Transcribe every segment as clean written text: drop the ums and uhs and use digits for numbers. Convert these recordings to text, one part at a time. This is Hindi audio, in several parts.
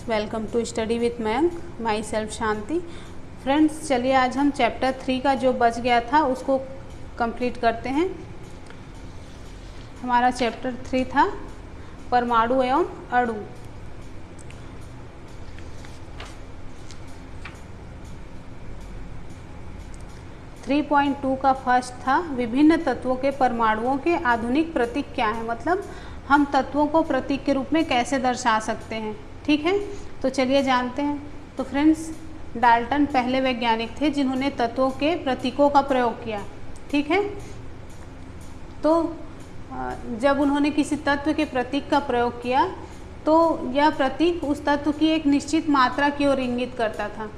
Welcome to study with Mayank. Myself Shanti. Friends, चलिए आज हम चैप्टर 3 का जो बच गया था उसको कंप्लीट करते हैं। हमारा चैप्टर 3 था परमाणु एवं अणु। थ्री 3.2 का फर्स्ट था विभिन्न तत्वों के परमाणुओं के आधुनिक प्रतीक क्या है, मतलब हम तत्वों को प्रतीक के रूप में कैसे दर्शा सकते हैं। ठीक है, तो चलिए जानते हैं। तो फ्रेंड्स, डाल्टन पहले वैज्ञानिक थे जिन्होंने तत्वों के प्रतीकों का प्रयोग किया। ठीक है, तो जब उन्होंने किसी तत्व के प्रतीक का प्रयोग किया तो यह प्रतीक उस तत्व की एक निश्चित मात्रा की ओर इंगित करता था,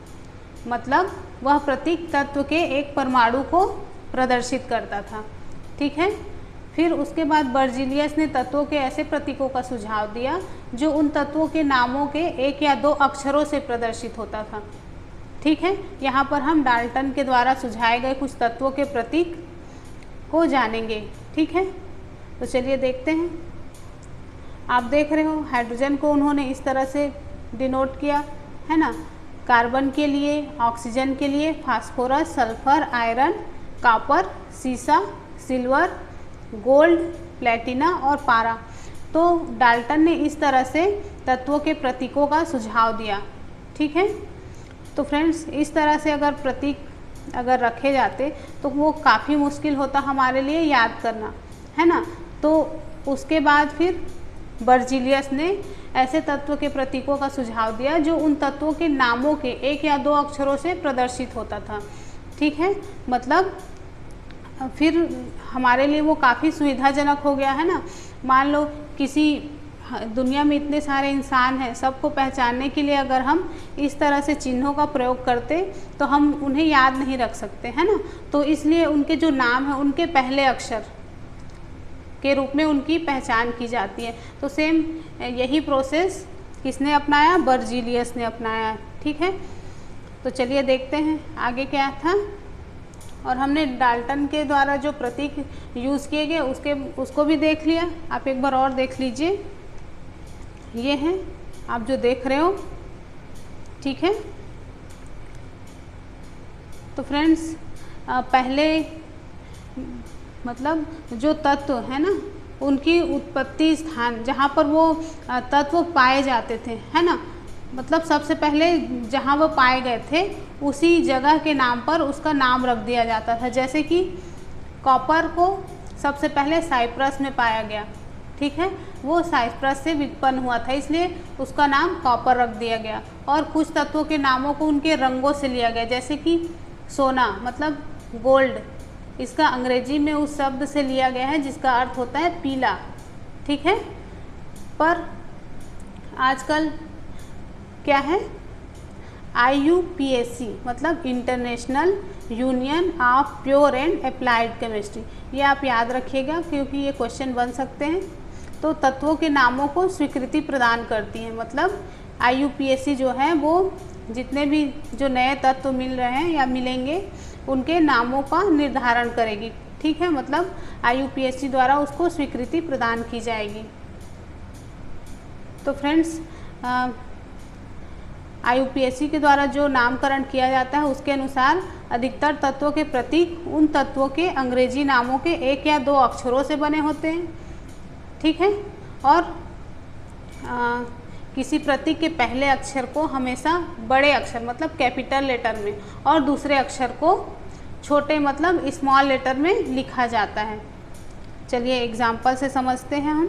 मतलब वह प्रतीक तत्व के एक परमाणु को प्रदर्शित करता था। ठीक है, फिर उसके बाद बर्जीलियस ने तत्वों के ऐसे प्रतीकों का सुझाव दिया जो उन तत्वों के नामों के एक या दो अक्षरों से प्रदर्शित होता था। ठीक है, यहाँ पर हम डाल्टन के द्वारा सुझाए गए कुछ तत्वों के प्रतीक को जानेंगे। ठीक है, तो चलिए देखते हैं। आप देख रहे हो हाइड्रोजन को उन्होंने इस तरह से डिनोट किया है ना। कार्बन के लिए, ऑक्सीजन के लिए फास्फोरस, सल्फर, आयरन, कॉपर, सीसा, सिल्वर, गोल्ड, प्लेटिना और पारा। तो डाल्टन ने इस तरह से तत्वों के प्रतीकों का सुझाव दिया। ठीक है, तो फ्रेंड्स, इस तरह से अगर प्रतीक अगर रखे जाते तो वो काफ़ी मुश्किल होता हमारे लिए याद करना, है ना। तो उसके बाद फिर बर्जीलियस ने ऐसे तत्व के प्रतीकों का सुझाव दिया जो उन तत्वों के नामों के एक या दो अक्षरों से प्रदर्शित होता था। ठीक है, मतलब फिर हमारे लिए वो काफ़ी सुविधाजनक हो गया, है ना। मान लो किसी दुनिया में इतने सारे इंसान हैं, सबको पहचानने के लिए अगर हम इस तरह से चिन्हों का प्रयोग करते तो हम उन्हें याद नहीं रख सकते, है ना। तो इसलिए उनके जो नाम है उनके पहले अक्षर के रूप में उनकी पहचान की जाती है। तो सेम यही प्रोसेस किसने अपनाया? बर्जीलियस ने अपनाया। ठीक है, तो चलिए देखते हैं आगे क्या था। और हमने डाल्टन के द्वारा जो प्रतीक यूज़ किए गए उसको भी देख लिया। आप एक बार और देख लीजिए, ये हैं आप जो देख रहे हो। ठीक है, तो फ्रेंड्स, पहले मतलब जो तत्व है ना उनकी उत्पत्ति स्थान जहाँ पर वो तत्व पाए जाते थे, है ना, मतलब सबसे पहले जहाँ वो पाए गए थे उसी जगह के नाम पर उसका नाम रख दिया जाता था। जैसे कि कॉपर को सबसे पहले साइप्रस में पाया गया। ठीक है, वो साइप्रस से उत्पन्न हुआ था इसलिए उसका नाम कॉपर रख दिया गया। और कुछ तत्वों के नामों को उनके रंगों से लिया गया, जैसे कि सोना मतलब गोल्ड, इसका अंग्रेजी में उस शब्द से लिया गया है जिसका अर्थ होता है पीला। ठीक है, पर आजकल क्या है? IUPAC मतलब international union of pure and applied chemistry. ये आप याद रखिएगा क्योंकि ये क्वेश्चन बन सकते हैं। तो तत्वों के नामों को स्वीकृति प्रदान करती है, मतलब IUPAC जो है वो जितने भी जो नए तत्व मिल रहे हैं या मिलेंगे उनके नामों का निर्धारण करेगी। ठीक है, मतलब IUPAC द्वारा उसको स्वीकृति प्रदान की जाएगी। तो फ्रेंड्स, IUPAC के द्वारा जो नामकरण किया जाता है उसके अनुसार अधिकतर तत्वों के प्रतीक उन तत्वों के अंग्रेजी नामों के एक या दो अक्षरों से बने होते हैं। ठीक है, और किसी प्रतीक के पहले अक्षर को हमेशा बड़े अक्षर मतलब कैपिटल लेटर में और दूसरे अक्षर को छोटे मतलब स्मॉल लेटर में लिखा जाता है। चलिए एग्जाम्पल से समझते हैं हम।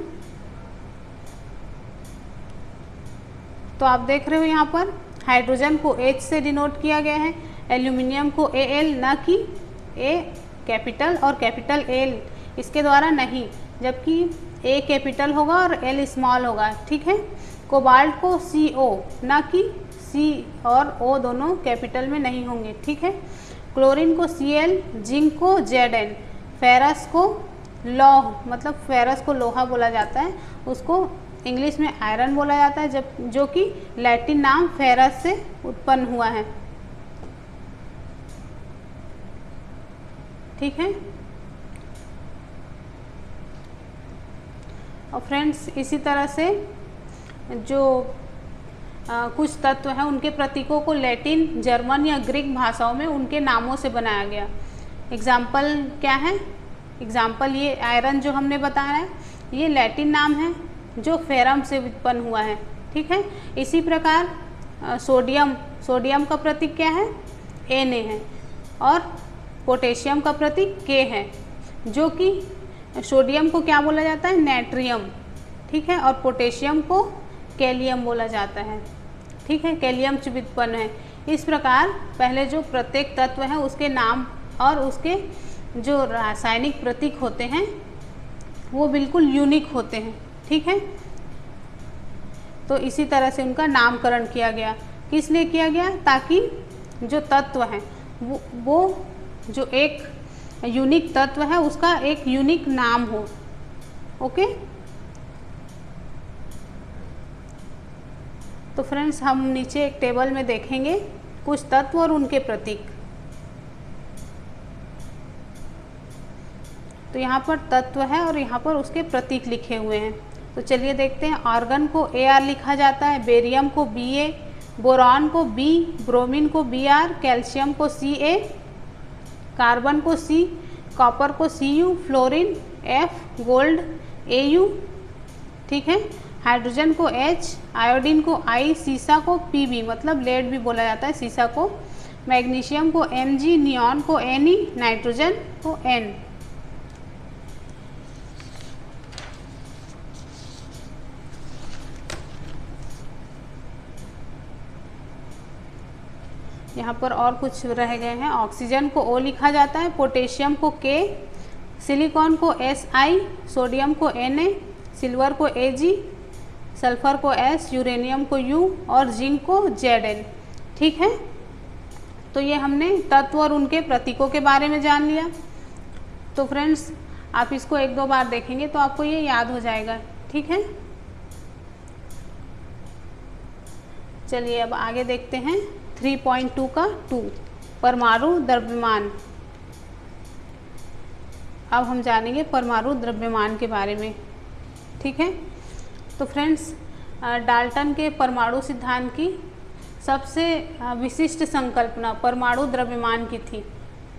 तो आप देख रहे हो यहाँ पर हाइड्रोजन को H से डिनोट किया गया है, एल्यूमिनियम को Al, ना कि A कैपिटल और कैपिटल L इसके द्वारा नहीं, जबकि A कैपिटल होगा और L स्मॉल होगा। ठीक है, कोबाल्ट को CO, ना कि C और O दोनों कैपिटल में नहीं होंगे। ठीक है, क्लोरीन को Cl, जिंक को Zn, फेरस को लौह मतलब फेरस को लोहा बोला जाता है, उसको इंग्लिश में आयरन बोला जाता है, जो कि लैटिन नाम फेरस से उत्पन्न हुआ है। ठीक है, और फ्रेंड्स इसी तरह से जो कुछ तत्व हैं उनके प्रतीकों को लैटिन, जर्मन या ग्रीक भाषाओं में उनके नामों से बनाया गया। एग्जाम्पल क्या है? एग्जाम्पल ये आयरन जो हमने बताया है ये लैटिन नाम है जो फेरम से उत्पन्न हुआ है, ठीक है। इसी प्रकार सोडियम का प्रतीक क्या है? Na है, और पोटेशियम का प्रतीक K है, जो कि सोडियम को क्या बोला जाता है? नेट्रियम, ठीक है, और पोटेशियम को कैलियम बोला जाता है, ठीक है, कैलियम से व्युत्पन्न है। इस प्रकार पहले जो प्रत्येक तत्व है उसके नाम और उसके जो रासायनिक प्रतीक होते हैं वो बिल्कुल यूनिक होते हैं, ठीक है। तो इसी तरह से उनका नामकरण किया गया। किस लिए किया गया? ताकि जो तत्व हैं वो जो एक यूनिक तत्व है उसका एक यूनिक नाम हो। ओके, तो फ्रेंड्स हम नीचे एक टेबल में देखेंगे कुछ तत्व और उनके प्रतीक। तो यहाँ पर तत्व है और यहाँ पर उसके प्रतीक लिखे हुए हैं। तो चलिए देखते हैं। आर्गन को Ar लिखा जाता है, बेरियम को Ba, बोरॉन को B, ब्रोमीन को Br, कैल्शियम को Ca, कार्बन को C, कॉपर को Cu, fluorine F, gold Au, ठीक है, हाइड्रोजन को H, आयोडीन को I, सीसा को Pb मतलब लेड भी बोला जाता है सीसा को, मैग्नीशियम को Mg, नियॉन को Ne, नाइट्रोजन को N। यहाँ पर और कुछ रह गए हैं। ऑक्सीजन को O लिखा जाता है, पोटेशियम को K, सिलिकॉन को Si, सोडियम को Na, सिल्वर को Ag, सल्फर को S, यूरेनियम को U और जिंक को Zn, ठीक है। तो ये हमने तत्व और उनके प्रतीकों के बारे में जान लिया। तो फ्रेंड्स आप इसको एक दो बार देखेंगे तो आपको ये याद हो जाएगा, ठीक है। चलिए अब आगे देखते हैं 3.2 का 2 परमाणु द्रव्यमान। अब हम जानेंगे परमाणु द्रव्यमान के बारे में, ठीक है। तो फ्रेंड्स डाल्टन के परमाणु सिद्धांत की सबसे विशिष्ट संकल्पना परमाणु द्रव्यमान की थी,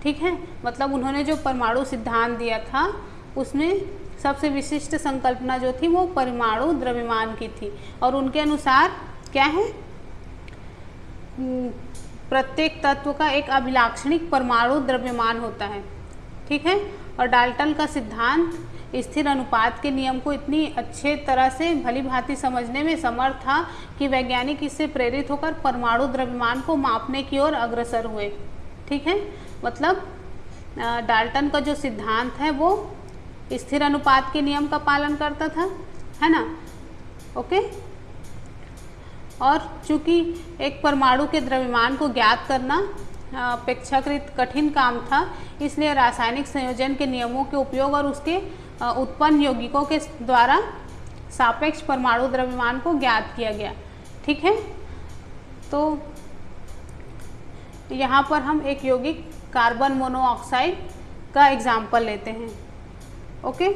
ठीक है। मतलब उन्होंने जो परमाणु सिद्धांत दिया था उसमें सबसे विशिष्ट संकल्पना जो थी वो परमाणु द्रव्यमान की थी। और उनके अनुसार क्या है? प्रत्येक तत्व का एक अभिलाक्षणिक परमाणु द्रव्यमान होता है, ठीक है। और डाल्टन का सिद्धांत स्थिर अनुपात के नियम को इतनी अच्छे तरह से भली भांति समझने में समर्थ था कि वैज्ञानिक इससे प्रेरित होकर परमाणु द्रव्यमान को मापने की ओर अग्रसर हुए, ठीक है। मतलब डाल्टन का जो सिद्धांत है वो स्थिर अनुपात के नियम का पालन करता था, है ना। ओके, और चूँकि एक परमाणु के द्रव्यमान को ज्ञात करना अपेक्षाकृत कठिन काम था, इसलिए रासायनिक संयोजन के नियमों के उपयोग और उसके उत्पन्न यौगिकों के द्वारा सापेक्ष परमाणु द्रव्यमान को ज्ञात किया गया, ठीक है। तो यहाँ पर हम एक यौगिक कार्बन मोनोऑक्साइड का एग्जाम्पल लेते हैं। ओके,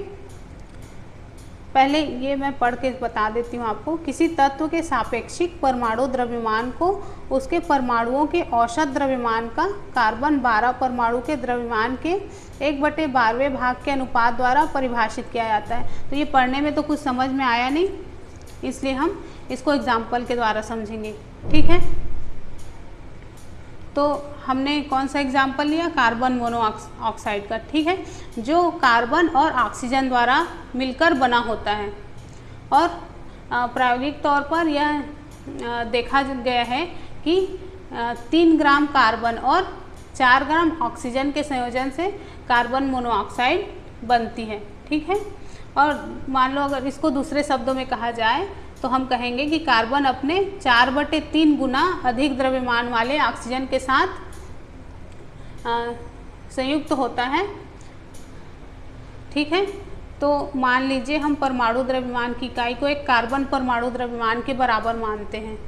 पहले ये मैं पढ़ के बता देती हूँ आपको। किसी तत्व के सापेक्षिक परमाणु द्रव्यमान को उसके परमाणुओं के औसत द्रव्यमान का कार्बन 12 परमाणु के द्रव्यमान के 1/12वें भाग के अनुपात द्वारा परिभाषित किया जाता है। तो ये पढ़ने में तो कुछ समझ में आया नहीं, इसलिए हम इसको एग्जाम्पल के द्वारा समझेंगे, ठीक है। तो हमने कौन सा एग्जाम्पल लिया? कार्बन मोनोऑक्साइड का, ठीक है, जो कार्बन और ऑक्सीजन द्वारा मिलकर बना होता है। और प्रायोगिक तौर पर यह देखा गया है कि 3 ग्राम कार्बन और 4 ग्राम ऑक्सीजन के संयोजन से कार्बन मोनोऑक्साइड बनती है, ठीक है। और मान लो अगर इसको दूसरे शब्दों में कहा जाए तो हम कहेंगे कि कार्बन अपने 4/3 गुना अधिक द्रव्यमान वाले ऑक्सीजन के साथ संयुक्त होता है, ठीक है। तो मान लीजिए हम परमाणु द्रव्यमान की इकाई को एक कार्बन परमाणु द्रव्यमान के बराबर मानते हैं।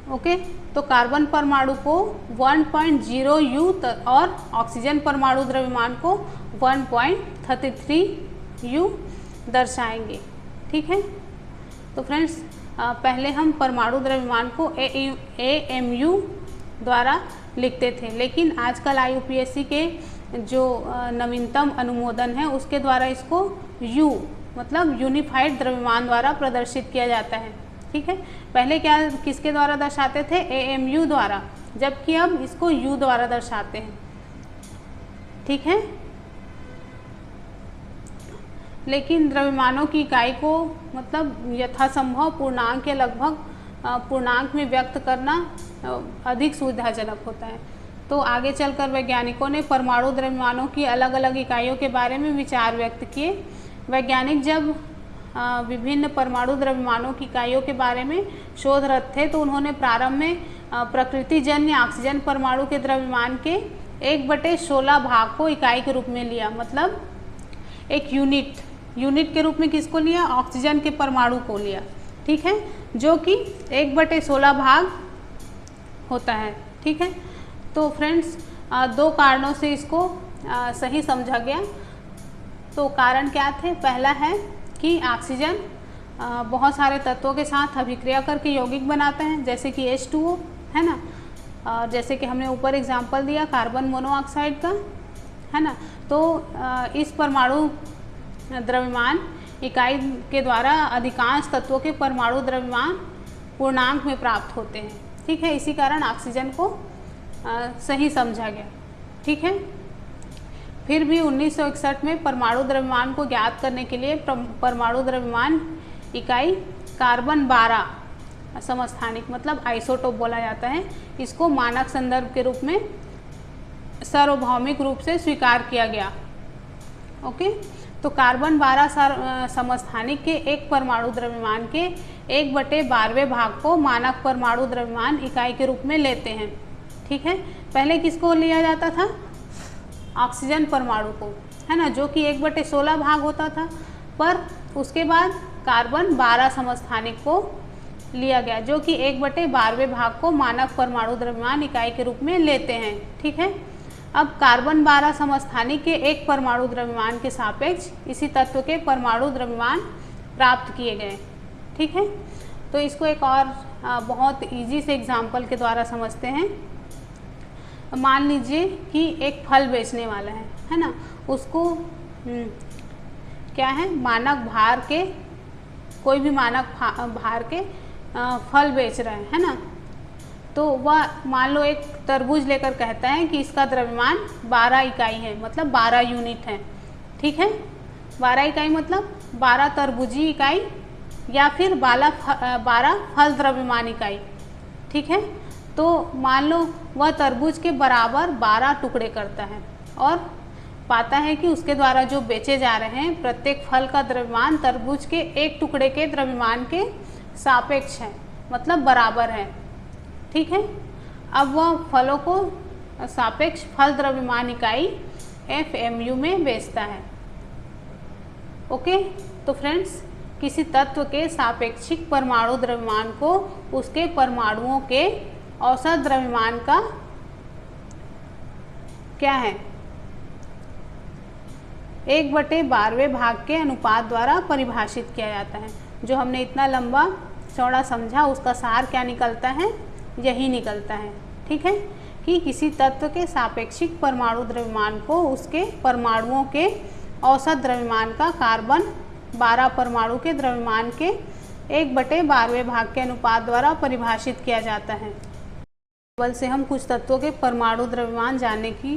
ओके, तो कार्बन परमाणु को 1.0 U और ऑक्सीजन परमाणु द्रव्यमान को 1.33 U दर्शाएंगे, ठीक है। तो फ्रेंड्स पहले हम परमाणु द्रव्यमान को AMU द्वारा लिखते थे, लेकिन आजकल IUPAC के जो नवीनतम अनुमोदन है उसके द्वारा इसको U मतलब यूनिफाइड द्रव्यमान द्वारा प्रदर्शित किया जाता है। ठीक है, पहले क्या किसके द्वारा दर्शाते थे? AMU द्वारा, जबकि अब इसको U द्वारा दर्शाते हैं। ठीक है, लेकिन द्रव्यमानों की इकाई को मतलब यथासंभव पूर्णांक के लगभग पूर्णांक में व्यक्त करना अधिक सुविधाजनक होता है। तो आगे चलकर वैज्ञानिकों ने परमाणु द्रव्यमानों की अलग अलग इकाइयों के बारे में विचार व्यक्त किए। वैज्ञानिक जब विभिन्न परमाणु द्रव्यमानों की इकाइयों के बारे में शोधरत थे तो उन्होंने प्रारंभ में प्रकृतिजन्य ऑक्सीजन परमाणु के द्रव्यमान के 1/16 भाग को इकाई के रूप में लिया, मतलब एक यूनिट के रूप में किसको लिया? ऑक्सीजन के परमाणु को लिया। ठीक है, जो कि 1/16 भाग होता है। ठीक है, तो फ्रेंड्स दो कारणों से इसको सही समझा गया। तो कारण क्या थे? पहला है कि ऑक्सीजन बहुत सारे तत्वों के साथ अभिक्रिया करके यौगिक बनाते हैं, जैसे कि H2O है ना, और जैसे कि हमने ऊपर एग्जाम्पल दिया कार्बन मोनोऑक्साइड का, है ना। तो इस परमाणु द्रव्यमान इकाई के द्वारा अधिकांश तत्वों के परमाणु द्रव्यमान पूर्णांक में प्राप्त होते हैं। ठीक है, इसी कारण ऑक्सीजन को सही समझा गया। ठीक है, फिर भी 1961 में परमाणु द्रव्यमान को ज्ञात करने के लिए परमाणु द्रव्यमान इकाई कार्बन 12 समस्थानिक मतलब आइसोटोप बोला जाता है, इसको मानक संदर्भ के रूप में सार्वभौमिक रूप से स्वीकार किया गया। ओके, तो कार्बन 12 समस्थानिक के एक परमाणु द्रव्यमान के 1/12वें भाग को मानक परमाणु द्रव्यमान इकाई के रूप में लेते हैं। ठीक है, पहले किसको लिया जाता था? ऑक्सीजन परमाणु को, है ना, जो कि 1/16 भाग होता था, पर उसके बाद कार्बन 12 समस्थानिक को लिया गया, जो कि 1/12वें भाग को मानक परमाणु द्रव्यमान इकाई के रूप में लेते हैं। ठीक है, अब कार्बन 12 समस्थानिक के एक परमाणु द्रव्यमान के सापेक्ष इसी तत्व के परमाणु द्रव्यमान प्राप्त किए गए। ठीक है, तो इसको एक और बहुत इजी से एग्जाम्पल के द्वारा समझते हैं। मान लीजिए कि एक फल बेचने वाला है ना, उसको क्या है, मानक भार के कोई भी मानक भार के फल बेच रहे हैं, है ना। तो वह मान लो एक तरबूज लेकर कहता है कि इसका द्रव्यमान 12 इकाई है, मतलब 12 यूनिट है। ठीक है, 12 इकाई मतलब 12 तरबूजी इकाई या फिर 12 फल द्रव्यमान इकाई। ठीक है, तो मान लो वह तरबूज के बराबर 12 टुकड़े करता है और पाता है कि उसके द्वारा जो बेचे जा रहे हैं प्रत्येक फल का द्रव्यमान तरबूज के एक टुकड़े के द्रव्यमान के सापेक्ष है, मतलब बराबर है। ठीक है, अब वह फलों को सापेक्ष फल द्रव्यमान इकाई FMU में बेचता है। ओके, तो फ्रेंड्स किसी तत्व के सापेक्षिक परमाणु द्रव्यमान को उसके परमाणुओं के औसत द्रव्यमान का क्या है, 1/12वें भाग के अनुपात द्वारा परिभाषित किया जाता है। जो हमने इतना लंबा चौड़ा समझा उसका सार क्या निकलता है, यही निकलता है। ठीक है, कि किसी तत्व के सापेक्षिक परमाणु द्रव्यमान को उसके परमाणुओं के औसत द्रव्यमान का कार्बन 12 परमाणु के द्रव्यमान के 1/12वें भाग के अनुपात द्वारा परिभाषित किया जाता है। टेबल से हम कुछ तत्वों के परमाणु द्रव्यमान जानने की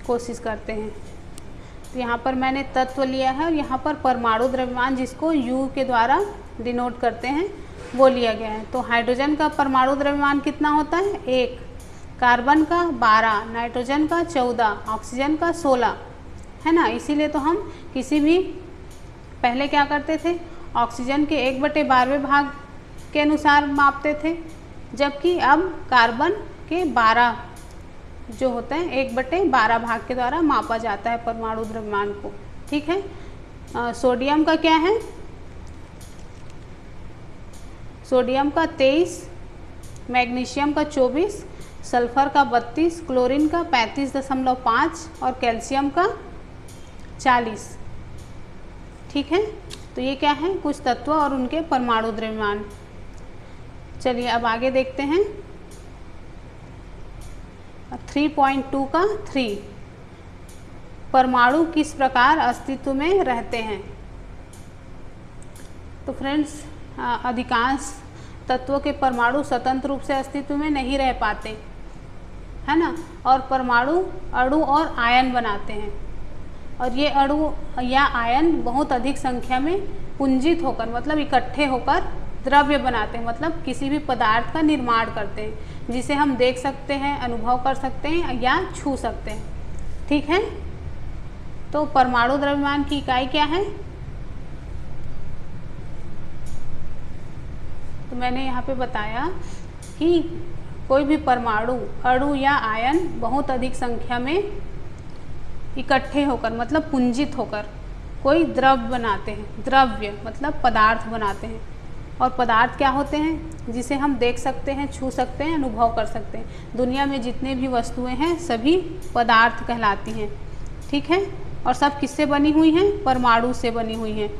कोशिश करते हैं। तो यहाँ पर मैंने तत्व लिया है और यहाँ पर परमाणु द्रव्यमान जिसको U के द्वारा डिनोट करते हैं वो लिया गया है। तो हाइड्रोजन का परमाणु द्रव्यमान कितना होता है? 1, कार्बन का 12, नाइट्रोजन का 14, ऑक्सीजन का 16, है ना। इसीलिए तो हम किसी भी पहले क्या करते थे, ऑक्सीजन के 1/12वें भाग के अनुसार मापते थे, जबकि अब कार्बन के 12 जो होते हैं 1/12 भाग के द्वारा मापा जाता है परमाणु द्रव्यमान को। ठीक है, सोडियम का क्या है, सोडियम का 23, मैग्नीशियम का 24, सल्फर का 32, क्लोरीन का 35.5 और कैल्शियम का 40। ठीक है, तो ये क्या है, कुछ तत्व और उनके परमाणु द्रव्यमान। चलिए अब आगे देखते हैं 3.2 का 3, परमाणु किस प्रकार अस्तित्व में रहते हैं। तो फ्रेंड्स अधिकांश तत्वों के परमाणु स्वतंत्र रूप से अस्तित्व में नहीं रह पाते, है ना, और परमाणु अणु और आयन बनाते हैं, और ये अणु या आयन बहुत अधिक संख्या में पुंजित होकर मतलब इकट्ठे होकर द्रव्य बनाते हैं, मतलब किसी भी पदार्थ का निर्माण करते हैं जिसे हम देख सकते हैं, अनुभव कर सकते हैं या छू सकते हैं। ठीक है, तो परमाणु द्रव्यमान की इकाई क्या है? तो मैंने यहाँ पे बताया कि कोई भी परमाणु अणु या आयन बहुत अधिक संख्या में इकट्ठे होकर मतलब पुंजित होकर कोई द्रव्य बनाते हैं। द्रव्य मतलब पदार्थ बनाते हैं, और पदार्थ क्या होते हैं? जिसे हम देख सकते हैं, छू सकते हैं, अनुभव कर सकते हैं। दुनिया में जितने भी वस्तुएं हैं सभी पदार्थ कहलाती हैं। ठीक है, और सब किससे बनी हुई हैं? परमाणु से बनी हुई हैं।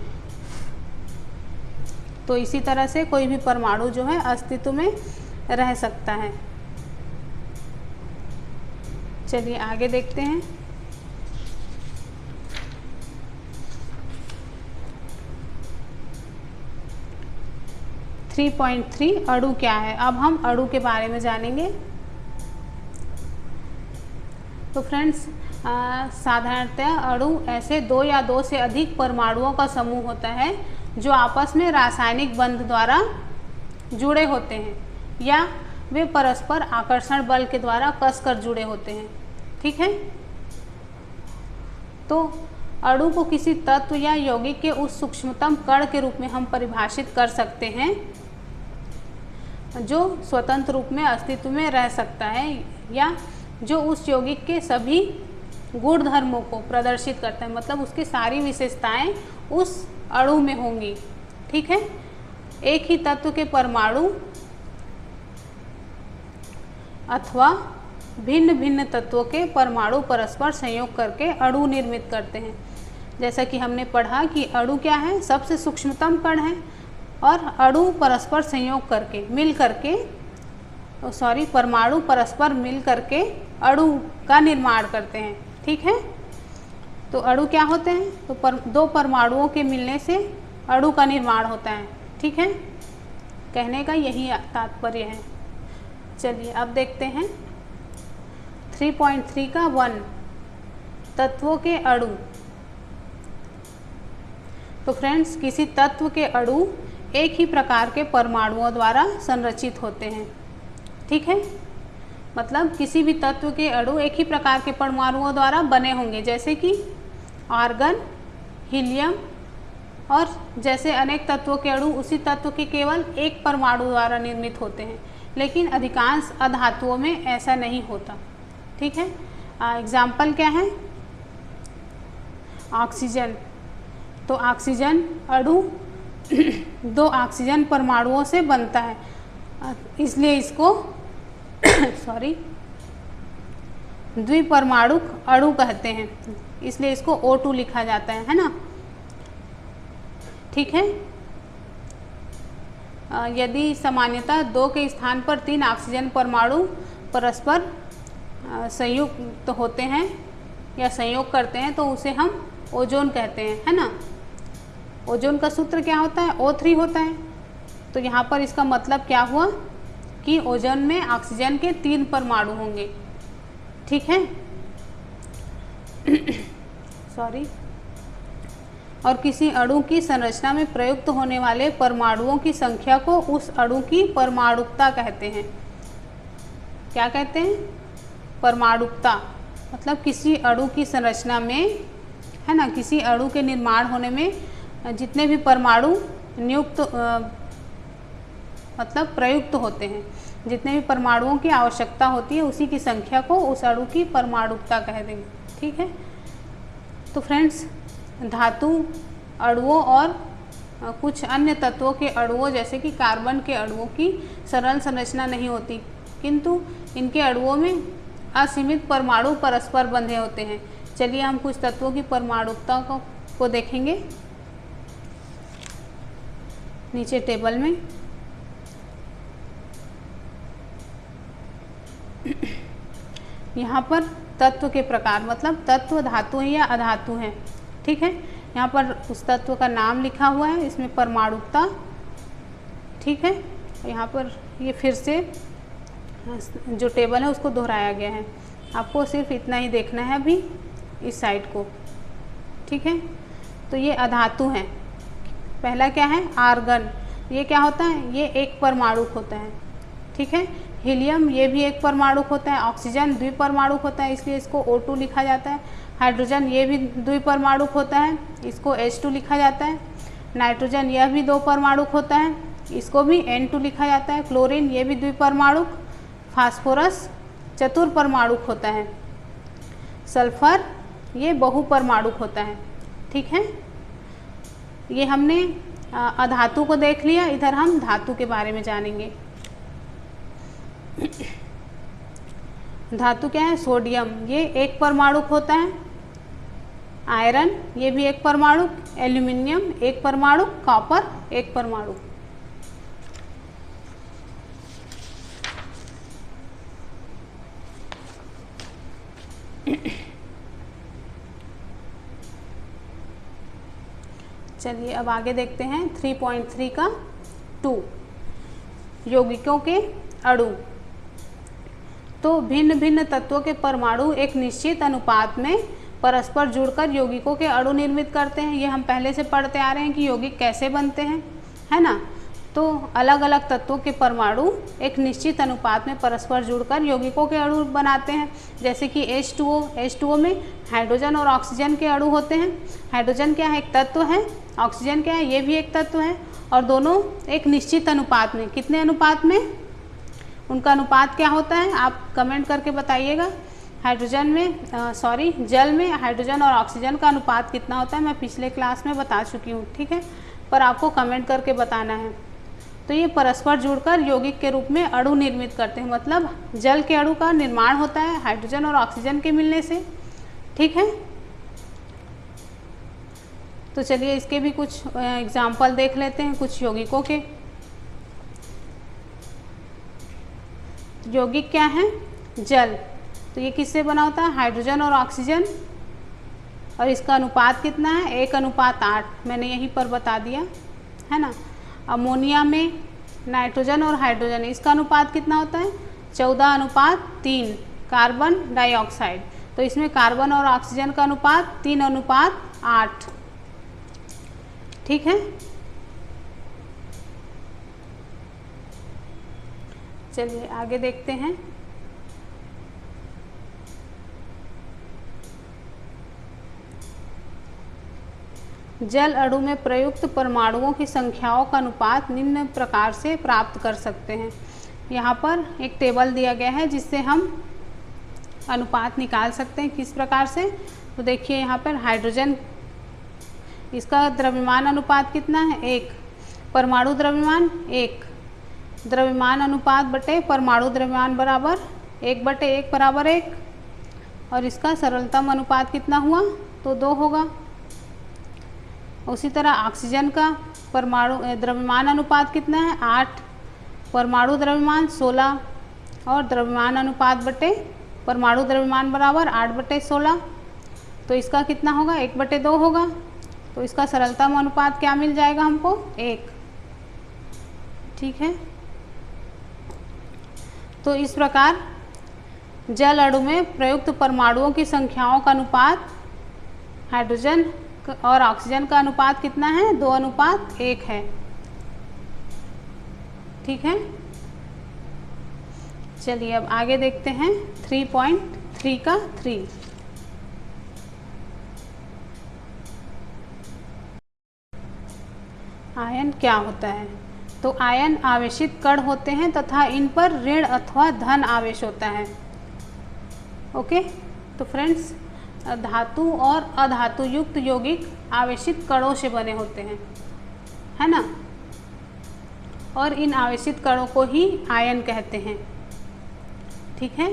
तो इसी तरह से कोई भी परमाणु जो है अस्तित्व में रह सकता है। चलिए आगे देखते हैं। थ्री 3.3 अणु क्या है? अब हम अणु के बारे में जानेंगे। तो फ्रेंड्स साधारणतः अणु ऐसे 2 या 2 से अधिक परमाणुओं का समूह होता है जो आपस में रासायनिक बंध द्वारा जुड़े होते हैं, या वे परस्पर आकर्षण बल के द्वारा कसकर जुड़े होते हैं। ठीक है, तो अणु को किसी तत्व या यौगिक के उस सूक्ष्मतम कण के रूप में हम परिभाषित कर सकते हैं जो स्वतंत्र रूप में अस्तित्व में रह सकता है, या जो उस यौगिक के सभी गुण धर्मों को प्रदर्शित करता है, मतलब उसकी सारी विशेषताएं उस अणु में होंगी। ठीक है, एक ही तत्व के परमाणु अथवा भिन्न भिन्न तत्वों के परमाणु परस्पर संयोग करके अणु निर्मित करते हैं। जैसा कि हमने पढ़ा कि अणु क्या है? सबसे सूक्ष्मतम कण है, और अणु परस्पर संयोग करके मिल करके परमाणु परस्पर मिल करके अणु का निर्माण करते हैं। ठीक है, तो अणु क्या होते हैं? तो दो परमाणुओं के मिलने से अणु का निर्माण होता है। ठीक है, कहने का यही तात्पर्य है। चलिए अब देखते हैं 3.3 का 1 तत्वों के अणु। तो फ्रेंड्स किसी तत्व के अणु एक ही प्रकार के परमाणुओं द्वारा संरचित होते हैं। ठीक है, मतलब किसी भी तत्व के अणु एक ही प्रकार के परमाणुओं द्वारा बने होंगे, जैसे कि आर्गन, हीलियम, और जैसे अनेक तत्वों के अणु उसी तत्व के केवल एक परमाणु द्वारा निर्मित होते हैं, लेकिन अधिकांश अधातुओं में ऐसा नहीं होता। ठीक है, एग्जाम्पल क्या है? ऑक्सीजन। तो ऑक्सीजन अणु 2 ऑक्सीजन परमाणुओं से बनता है, इसलिए इसको द्विपरमाणुक अणु कहते हैं, इसलिए इसको O2 लिखा जाता है ना। ठीक है, यदि सामान्यतः 2 के स्थान पर 3 ऑक्सीजन परमाणु परस्पर संयुक्त होते हैं या संयोग करते हैं तो उसे हम ओजोन कहते हैं, है ना। ओजोन का सूत्र क्या होता है? O3 होता है। तो यहाँ पर इसका मतलब क्या हुआ कि ओजोन में ऑक्सीजन के 3 परमाणु होंगे। ठीक है और किसी अणु की संरचना में प्रयुक्त होने वाले परमाणुओं की संख्या को उस अणु की परमाणुकता कहते हैं। क्या कहते हैं? परमाणुकता। मतलब किसी अणु की संरचना में, है ना, किसी अणु के निर्माण होने में जितने भी परमाणु नियुक्त मतलब प्रयुक्त होते हैं, जितने भी परमाणुओं की आवश्यकता होती है उसी की संख्या को उस अणु की परमाणुकता कह देंगे। ठीक है, तो फ्रेंड्स धातु अणुओं और कुछ अन्य तत्वों के अणुओं जैसे कि कार्बन के अणुओं की सरल संरचना नहीं होती, किंतु इनके अणुओं में असीमित परमाणु परस्पर बंधे होते हैं। चलिए हम कुछ तत्वों की परमाणुकता को देखेंगे नीचे टेबल में। यहाँ पर तत्व के प्रकार मतलब तत्व धातु है या अधातु है। ठीक है, यहाँ पर उस तत्व का नाम लिखा हुआ है, इसमें परमाणुकता। ठीक है, यहाँ पर ये फिर से जो टेबल है उसको दोहराया गया है। आपको सिर्फ इतना ही देखना है अभी इस साइड को। ठीक है, तो ये अधातु हैं। पहला क्या है, आर्गन। ये क्या होता है, ये एक परमाणुक होता है। ठीक है, हीलियम ये भी एक परमाणुक होता है। ऑक्सीजन द्विपरमाणुक होता है, इसलिए इसको O2 लिखा जाता है। हाइड्रोजन ये भी द्विपरमाणुक होता है, इसको H2 लिखा जाता है। नाइट्रोजन यह भी 2 परमाणुक होता है, इसको भी N2 लिखा जाता है। क्लोरीन ये भी द्विपरमाणुक। फास्फोरस चतुर्परमाणुक होता है। सल्फर ये बहुपरमाणुक होता है। ठीक है, ये हमने अधातु को देख लिया। इधर हम धातु के बारे में जानेंगे। धातु क्या है, सोडियम ये एक परमाणुक होता है। आयरन ये भी एक परमाणुक। एल्यूमिनियम एक परमाणुक। कॉपर एक परमाणुक। चलिए अब आगे देखते हैं 3.3 का 2 यौगिकों के अणु। तो भिन्न भिन्न तत्वों के परमाणु एक निश्चित अनुपात में परस्पर जुड़कर यौगिकों के अणु निर्मित करते हैं। ये हम पहले से पढ़ते आ रहे हैं कि यौगिक कैसे बनते हैं, है ना। तो अलग अलग तत्वों के परमाणु एक निश्चित अनुपात में परस्पर जुड़कर यौगिकों के अणु बनाते हैं। जैसे कि H2O में हाइड्रोजन और ऑक्सीजन के अणु होते हैं। हाइड्रोजन क्या है, एक तत्व है। ऑक्सीजन क्या है, ये भी एक तत्व है। और दोनों एक निश्चित अनुपात में, कितने अनुपात में, उनका अनुपात क्या होता है आप कमेंट करके बताइएगा। हाइड्रोजन में जल में हाइड्रोजन और ऑक्सीजन का अनुपात कितना होता है मैं पिछले क्लास में बता चुकी हूँ। ठीक है, पर आपको कमेंट करके बताना है। तो ये परस्पर जुड़कर यौगिक के रूप में अणु निर्मित करते हैं, मतलब जल के अणु का निर्माण होता है हाइड्रोजन और ऑक्सीजन के मिलने से। ठीक है, तो चलिए इसके भी कुछ एग्जाम्पल देख लेते हैं कुछ यौगिकों के। यौगिक क्या है, जल। तो ये किससे बना होता है, हाइड्रोजन और ऑक्सीजन। और इसका अनुपात कितना है, 1:8। मैंने यहीं पर बता दिया, है ना। अमोनिया में नाइट्रोजन और हाइड्रोजन, इसका अनुपात कितना होता है, 14:3। कार्बन डाइऑक्साइड, तो इसमें कार्बन और ऑक्सीजन का अनुपात 3:8। ठीक है, चलिए आगे देखते हैं। जल अणु में प्रयुक्त परमाणुओं की संख्याओं का अनुपात निम्न प्रकार से प्राप्त कर सकते हैं। यहाँ पर एक टेबल दिया गया है जिससे हम अनुपात निकाल सकते हैं। किस प्रकार से, तो देखिए यहाँ पर हाइड्रोजन, इसका द्रव्यमान अनुपात कितना है, 1। परमाणु द्रव्यमान 1। द्रव्यमान अनुपात बटे परमाणु द्रव्यमान बराबर 1/1 बराबर 1। और इसका सरलतम अनुपात कितना हुआ, तो 2 होगा। उसी तरह ऑक्सीजन का परमाणु द्रव्यमान अनुपात कितना है, 8। परमाणु द्रव्यमान 16 और द्रव्यमान अनुपात बटे परमाणु द्रव्यमान बराबर 8/16। तो इसका कितना होगा, 1/2 होगा। तो इसका सरलतम अनुपात क्या मिल जाएगा हमको, 1। ठीक है, तो इस प्रकार जल अणु में प्रयुक्त परमाणुओं की संख्याओं का अनुपात हाइड्रोजन और ऑक्सीजन का अनुपात कितना है, 2:1 है। ठीक है, चलिए अब आगे देखते हैं 3.3 का 3। आयन क्या होता है, तो आयन आवेशित कण होते हैं तथा इन पर ऋण अथवा धन आवेश होता है। ओके, तो फ्रेंड्स धातु और अधातु युक्त यौगिक आवेशित कणों से बने होते हैं, है ना। और इन आवेशित कणों को ही आयन कहते हैं। ठीक है,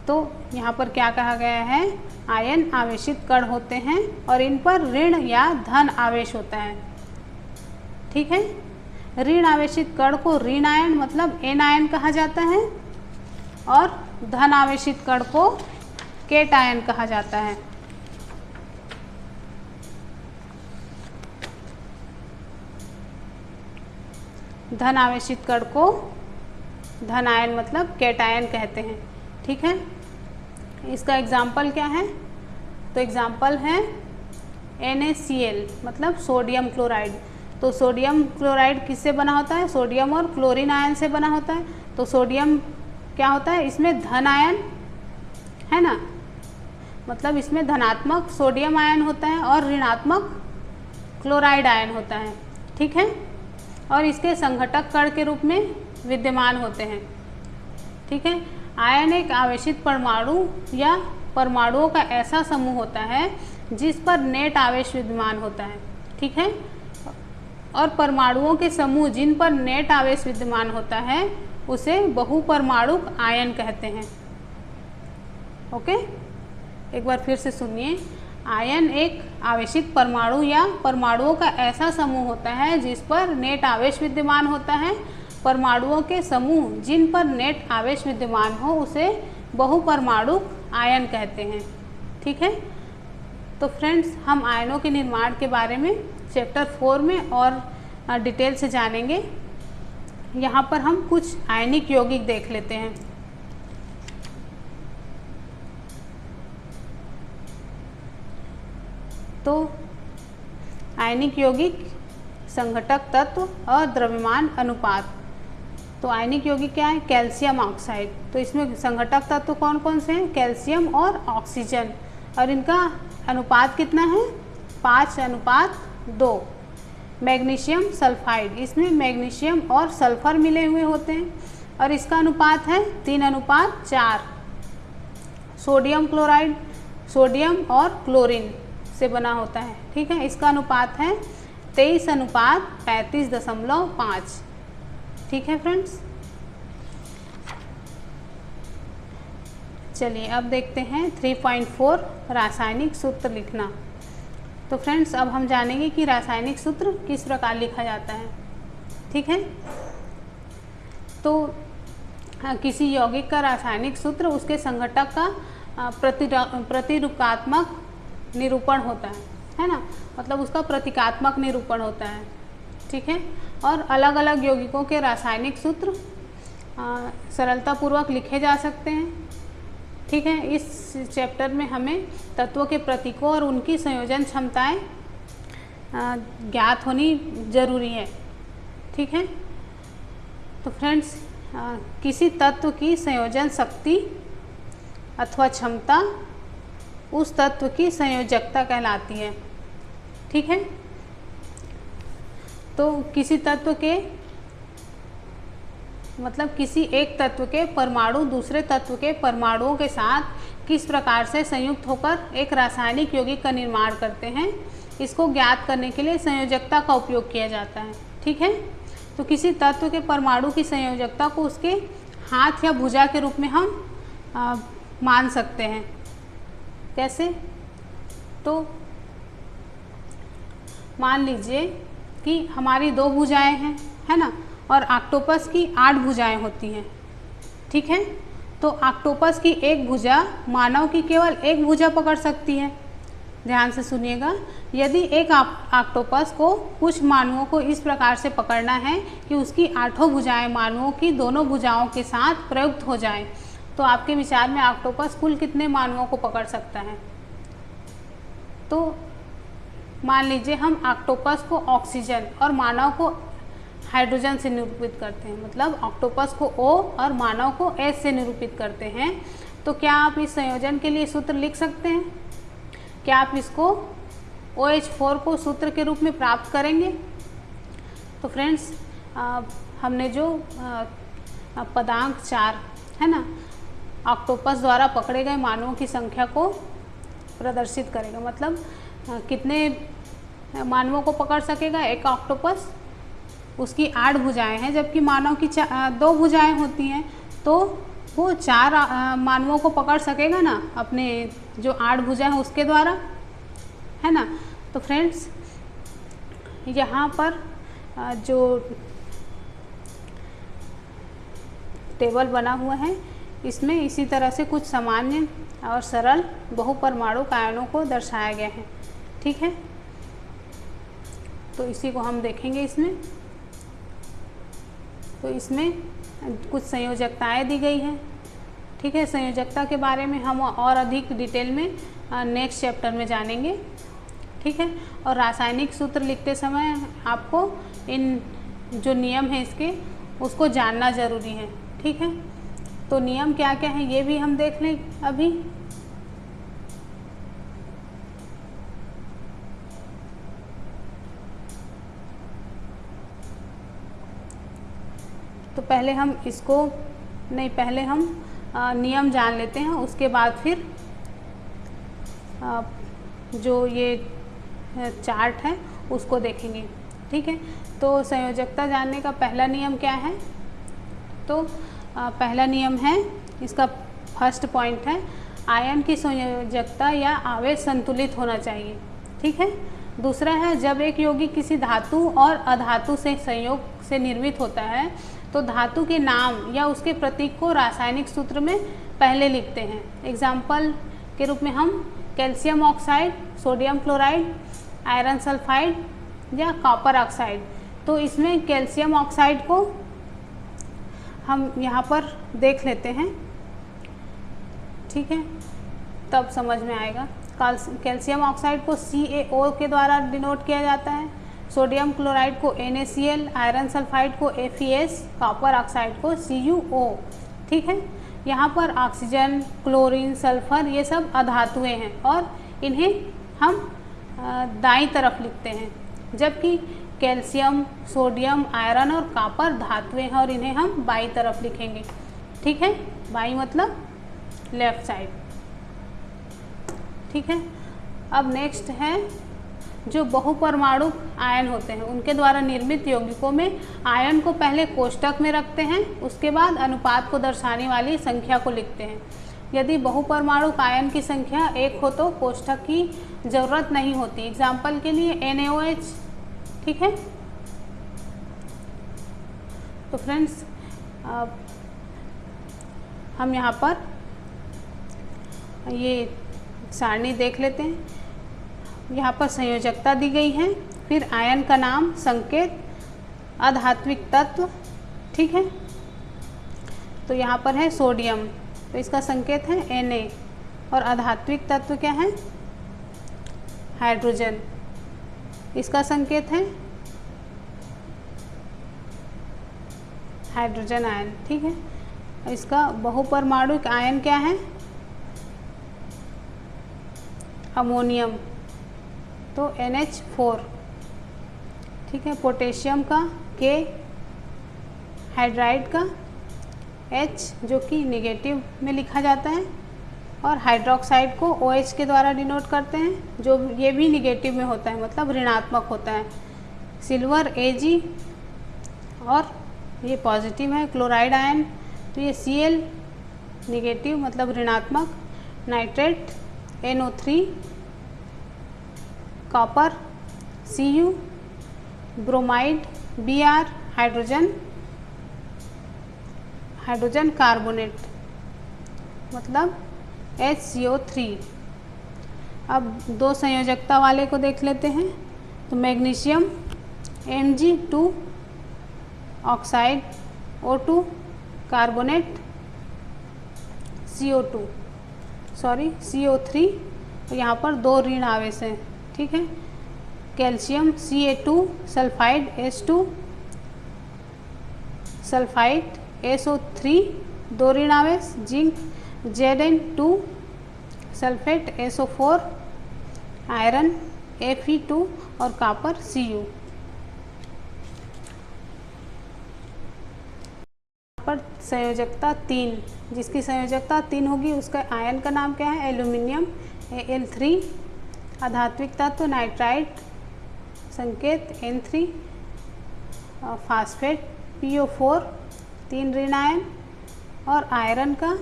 तो यहाँ पर क्या कहा गया है, आयन आवेशित कण होते हैं और इन पर ऋण या धन आवेश होता है। ठीक है, ऋण आवेशित कण को ऋण आयन मतलब एन आयन कहा जाता है और धन आवेशित कण को केटायन कहा जाता है। धन आवेशित कण को धनायन मतलब केटायन कहते हैं। ठीक है, इसका एग्जाम्पल क्या है? तो एग्जाम्पल है NaCl मतलब सोडियम क्लोराइड। तो सोडियम क्लोराइड किससे बना होता है? सोडियम और क्लोरीन आयन से बना होता है। तो सोडियम क्या होता है? इसमें धन आयन है ना, मतलब इसमें धनात्मक सोडियम आयन होता है और ऋणात्मक क्लोराइड आयन होता है। ठीक है, और इसके संघटक कण के रूप में विद्यमान होते हैं। ठीक है, आयन एक आवेशित परमाणु या परमाणुओं का ऐसा समूह होता है जिस पर नेट आवेश विद्यमान होता है। ठीक है, और परमाणुओं के समूह जिन पर नेट आवेश विद्यमान होता है उसे बहुपरमाणुक आयन कहते हैं। ओके, एक बार फिर से सुनिए। आयन एक आवेशित परमाणु या परमाणुओं का ऐसा समूह होता है जिस पर नेट आवेश विद्यमान होता है। परमाणुओं के समूह जिन पर नेट आवेश विद्यमान हो उसे बहुपरमाणुक आयन कहते हैं। ठीक है, तो फ्रेंड्स हम आयनों के निर्माण के बारे में चैप्टर 4 में और डिटेल से जानेंगे। यहाँ पर हम कुछ आयनिक यौगिक देख लेते हैं। तो आयनिक यौगिक, संघटक तत्व और द्रव्यमान अनुपात। तो आयनिक यौगिक क्या है? Calcium oxide. तो इसमें संघटक तत्व कौन कौन से हैं? कैल्शियम और ऑक्सीजन, और इनका अनुपात कितना है? 5:2। मैग्नीशियम सल्फाइड, इसमें मैग्नीशियम और सल्फर मिले हुए होते हैं और इसका अनुपात है 3:4। सोडियम क्लोराइड, सोडियम और क्लोरीन से बना होता है। ठीक है, इसका अनुपात है 23:35.5। ठीक है फ्रेंड्स, चलिए अब देखते हैं 3.4 रासायनिक सूत्र लिखना। तो फ्रेंड्स अब हम जानेंगे कि रासायनिक सूत्र किस प्रकार लिखा जाता है। ठीक है, तो किसी यौगिक का रासायनिक सूत्र उसके संघटक का प्रतिरूपात्मक निरूपण होता है ना, मतलब उसका प्रतीकात्मक निरूपण होता है। ठीक है, और अलग अलग यौगिकों के रासायनिक सूत्र सरलतापूर्वक लिखे जा सकते हैं। ठीक है, इस चैप्टर में हमें तत्वों के प्रतीकों और उनकी संयोजन क्षमताएं ज्ञात होनी जरूरी है। ठीक है, तो फ्रेंड्स किसी तत्व की संयोजन शक्ति अथवा क्षमता उस तत्व की संयोजकता कहलाती है। ठीक है, तो किसी तत्व के मतलब किसी एक तत्व के परमाणु दूसरे तत्व के परमाणुओं के साथ किस प्रकार से संयुक्त होकर एक रासायनिक यौगिक का निर्माण करते हैं, इसको ज्ञात करने के लिए संयोजकता का उपयोग किया जाता है। ठीक है, तो किसी तत्व के परमाणु की संयोजकता को उसके हाथ या भुजा के रूप में हम मान सकते हैं। कैसे? तो मान लीजिए कि हमारी 2 भुजाएं हैं, है ना, और ऑक्टोपस की 8 भुजाएं होती हैं। ठीक है, तो ऑक्टोपस की एक भुजा मानव की केवल एक भुजा पकड़ सकती है। ध्यान से सुनिएगा, यदि एक ऑक्टोपस को कुछ मानवों को इस प्रकार से पकड़ना है कि उसकी 8 भुजाएं मानवों की दोनों भुजाओं के साथ प्रयुक्त हो जाएं, तो आपके विचार में ऑक्टोपस कुल कितने मानवों को पकड़ सकता है? तो मान लीजिए हम ऑक्टोपस को ऑक्सीजन और मानव को हाइड्रोजन से निरूपित करते हैं, मतलब ऑक्टोपस को O और मानव को S से निरूपित करते हैं। तो क्या आप इस संयोजन के लिए सूत्र लिख सकते हैं? क्या आप इसको OH4 को सूत्र के रूप में प्राप्त करेंगे? तो फ्रेंड्स हमने जो पदांक 4 है ना, ऑक्टोपस द्वारा पकड़े गए मानवों की संख्या को प्रदर्शित करेगा, मतलब कितने मानवों को पकड़ सकेगा एक ऑक्टोपस। उसकी 8 भुजाएं हैं जबकि मानव की 2 भुजाएं होती हैं, तो वो 4 मानवों को पकड़ सकेगा ना अपने जो 8 भुजा है उसके द्वारा, है ना। तो फ्रेंड्स यहाँ पर जो टेबल बना हुआ है इसमें इसी तरह से कुछ सामान्य और सरल बहुपरमाणुक आयनों को दर्शाया गया है। ठीक है, तो इसी को हम देखेंगे इसमें। तो इसमें कुछ संयोजकताएं दी गई हैं। ठीक है, संयोजकता के बारे में हम और अधिक डिटेल में नेक्स्ट चैप्टर में जानेंगे। ठीक है, और रासायनिक सूत्र लिखते समय आपको इन जो नियम है इसके उसको जानना ज़रूरी है। ठीक है, तो नियम क्या क्या है ये भी हम देख लें अभी। तो पहले हम इसको नहीं, पहले हम नियम जान लेते हैं, उसके बाद फिर जो ये चार्ट है उसको देखेंगे। ठीक है, तो संयोजकता जानने का पहला नियम क्या है? तो पहला नियम है, इसका फर्स्ट पॉइंट है, आयन की संयोजकता या आवेश संतुलित होना चाहिए। ठीक है, दूसरा है, जब एक यौगिक किसी धातु और अधातु से संयोग से निर्मित होता है तो धातु के नाम या उसके प्रतीक को रासायनिक सूत्र में पहले लिखते हैं। एग्जाम्पल के रूप में हम calcium oxide, sodium chloride, iron sulphide या कॉपर ऑक्साइड। तो इसमें कैल्शियम ऑक्साइड को हम यहाँ पर देख लेते हैं। ठीक है, तब समझ में आएगा। कैल्शियम ऑक्साइड को CaO के द्वारा डिनोट किया जाता है, सोडियम क्लोराइड को NaCl, आयरन सल्फाइड को FeS, कॉपर ऑक्साइड को CuO। ठीक है, यहाँ पर ऑक्सीजन, क्लोरीन, सल्फर ये सब अधातुएं हैं और इन्हें हम दाईं तरफ लिखते हैं, जबकि कैल्शियम, सोडियम, आयरन और कॉपर धातुएं हैं और इन्हें हम बाईं तरफ लिखेंगे। ठीक है, बाईं मतलब लेफ्ट साइड। ठीक है, अब नेक्स्ट है, जो बहुपरमाणुक आयन होते हैं उनके द्वारा निर्मित यौगिकों में आयन को पहले कोष्ठक में रखते हैं, उसके बाद अनुपात को दर्शाने वाली संख्या को लिखते हैं। यदि बहुपरमाणुक आयन की संख्या 1 हो तो कोष्ठक की ज़रूरत नहीं होती। एग्जाम्पल के लिए NaOH। ठीक है, तो फ्रेंड्स हम यहाँ पर ये सारणी देख लेते हैं। यहाँ पर संयोजकता दी गई है, फिर आयन का नाम, संकेत, अधात्विक तत्व। ठीक है, तो यहाँ पर है सोडियम, तो इसका संकेत है Na और अधात्विक तत्व क्या है? हाइड्रोजन, इसका संकेत है हाइड्रोजन आयन। ठीक है, इसका बहुपरमाणुक आयन क्या है? अमोनियम, तो NH4। ठीक है, पोटेशियम का K, हाइड्राइड का H जो कि निगेटिव में लिखा जाता है, और हाइड्रोक्साइड को OH के द्वारा डिनोट करते हैं, जो ये भी निगेटिव में होता है, मतलब ऋणात्मक होता है। सिल्वर Ag और ये पॉजिटिव है। क्लोराइड आयन, तो ये Cl निगेटिव मतलब ऋणात्मक। Nitrate NO3, copper Cu, bromide Br, hydrogen carbonate मतलब HCO3। अब दो संयोजकता वाले को देख लेते हैं। तो magnesium Mg2 oxide O2 carbonate CO3, यहाँ पर दो ऋण आवेश हैं। ठीक है, calcium Ca2 sulphide H2 sulphide SO3 दो ऋण आवेश, zinc Zn2 sulphate SO4, iron Fe2 और कॉपर Cu। पर संयोजकता 3, जिसकी संयोजकता 3 होगी उसका आयन का नाम क्या है? एल्यूमिनियम Al3, अधात्विक तत्व नाइट्राइड, संकेत N3, फास्फेट PO4 3 ऋण आयन और आयरन का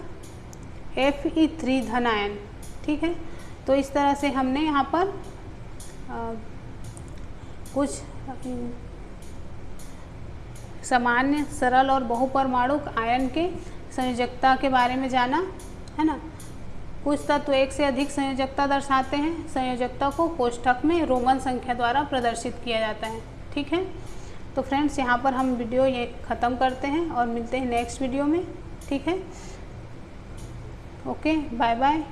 Fe3 धन आयन। ठीक है, तो इस तरह से हमने यहाँ पर कुछ सामान्य, सरल और बहुपरमाणुक आयन के संयोजकता के बारे में जाना, है ना। कुछ तत्व एक से अधिक संयोजकता दर्शाते हैं। संयोजकता को कोष्ठक में रोमन संख्या द्वारा प्रदर्शित किया जाता है। ठीक है, तो फ्रेंड्स यहाँ पर हम वीडियो ये ख़त्म करते हैं और मिलते हैं नेक्स्ट वीडियो में। ठीक है, ओके, बाय बाय।